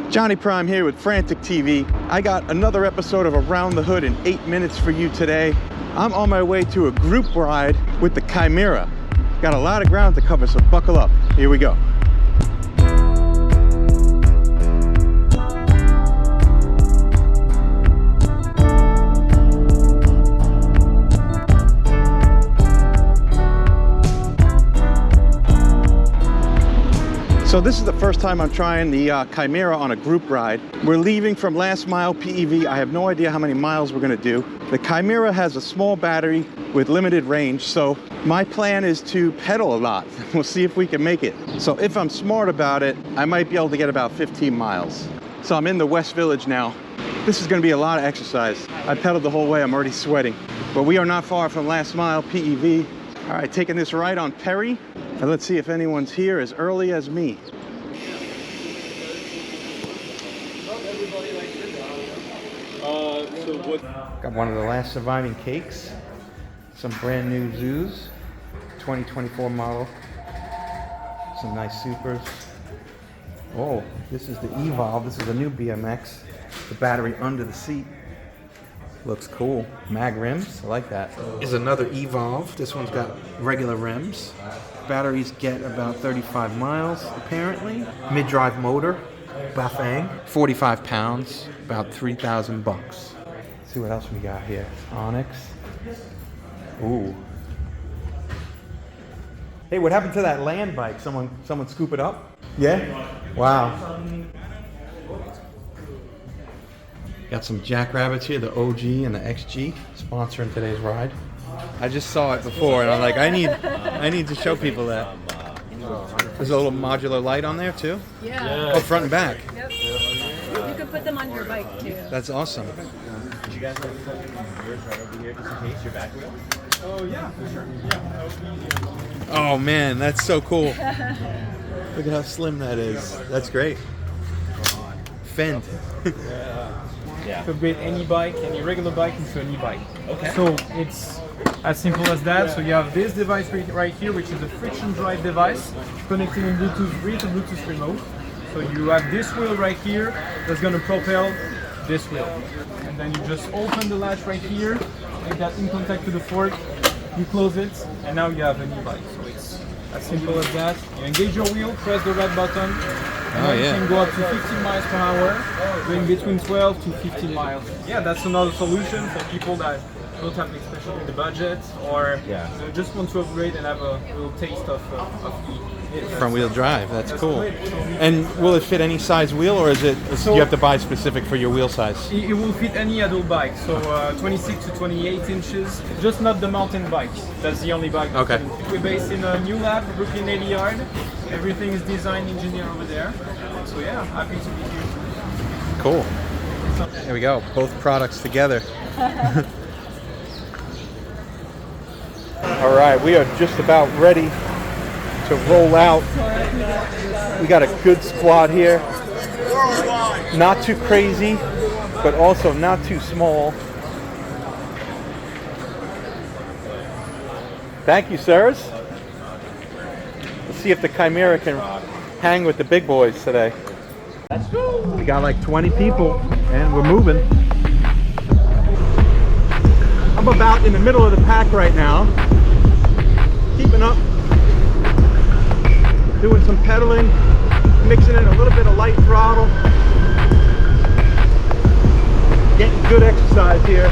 Johnny Prime here with Frantic TV. I got another episode of Around the Hood in 8 minutes for you today. I'm on my way to a group ride with the Chimera. Got a lot of ground to cover, so buckle up. Here we go. So this is the first time I'm trying the Chimera on a group ride. We're leaving from Last Mile PEV. I have no idea how many miles we're gonna do. The Chimera has a small battery with limited range, so my plan is to pedal a lot. We'll see if we can make it. So if I'm smart about it, I might be able to get about 15 miles. So I'm in the West Village now. This is gonna be a lot of exercise. I pedaled the whole way, I'm already sweating. But we are not far from Last Mile PEV. All right, taking this ride on Perry. And let's see if anyone's here as early as me. Got one of the last surviving cakes. Some brand new zoos. 2024 model. Some nice supers. Oh, this is the Evolve. This is a new BMX. The battery under the seat. Looks cool. Mag rims, I like that. Is another Evolve. This one's got regular rims. Batteries get about 35 miles, apparently. Mid-drive motor, Bafang. 45 pounds, about 3,000 bucks. Let's see what else we got here. Onyx. Ooh. Hey, what happened to that land bike? Someone scoop it up? Yeah? Wow. Got some Jackrabbits here, the OG and the XG, sponsoring today's ride. I just saw it before, and I'm like, I need to show people that. There's a little modular light on there too. Yeah. Oh, front and back. Yep. You can put them on your bike too. That's awesome. Did you guys like to put yours right over here just in case your back wheel? Oh yeah, for sure. Yeah. Oh man, that's so cool. Look at how slim that is. That's great. Fend. You can upgrade any bike, any regular bike into an e-bike. Okay. So it's as simple as that. So you have this device right here, which is a friction drive device connecting in Bluetooth 3 to Bluetooth remote. So you have this wheel right here that's going to propel this wheel. And then you just open the latch right here, make that in contact to the fork, you close it, and now you have an e-bike. So it's as simple as that. You engage your wheel, press the red button, and you can go up to 15 miles per hour, going between 12 to 15 miles. Yeah, that's another solution for people that don't have especially the budget, or just want to upgrade and have a little taste of Front wheel drive, that's cool. And will it fit any size wheel, or is it you have to buy specific for your wheel size? It will fit any adult bike, so 26 to 28 inches, just not the mountain bike. That's the only bike. Okay. We're based in a new lab, Brooklyn 80 Yard. Everything is designed, engineered over there. So yeah, happy to be here. Cool. There we go, both products together. All right, we are just about ready to roll out. We got a good squad here. Not too crazy, but also not too small. Thank you, sirs. Let's see if the Chimera can hang with the big boys today. Let's go. We got like 20 people and we're moving. I'm about in the middle of the pack right now. Keeping up. Doing some pedaling, mixing in a little bit of light throttle. Getting good exercise here.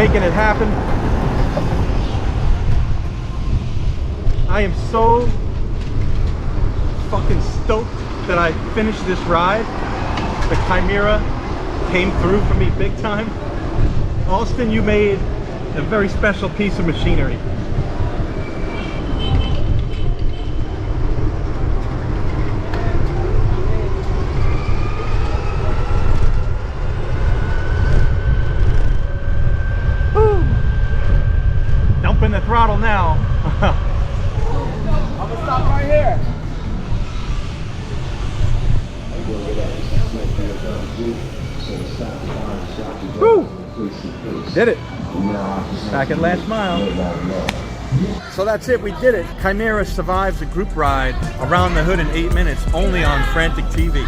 making it happen. I am so fucking stoked that I finished this ride. The Chimera came through for me big time. Austin, you made a very special piece of machinery. Woo. Dumping the throttle now. I'm gonna stop right here. Woo! Did it. Back at last mile. So that's it, we did it. Chimera survives a group ride around the hood in 8 minutes, only on Frantic TV.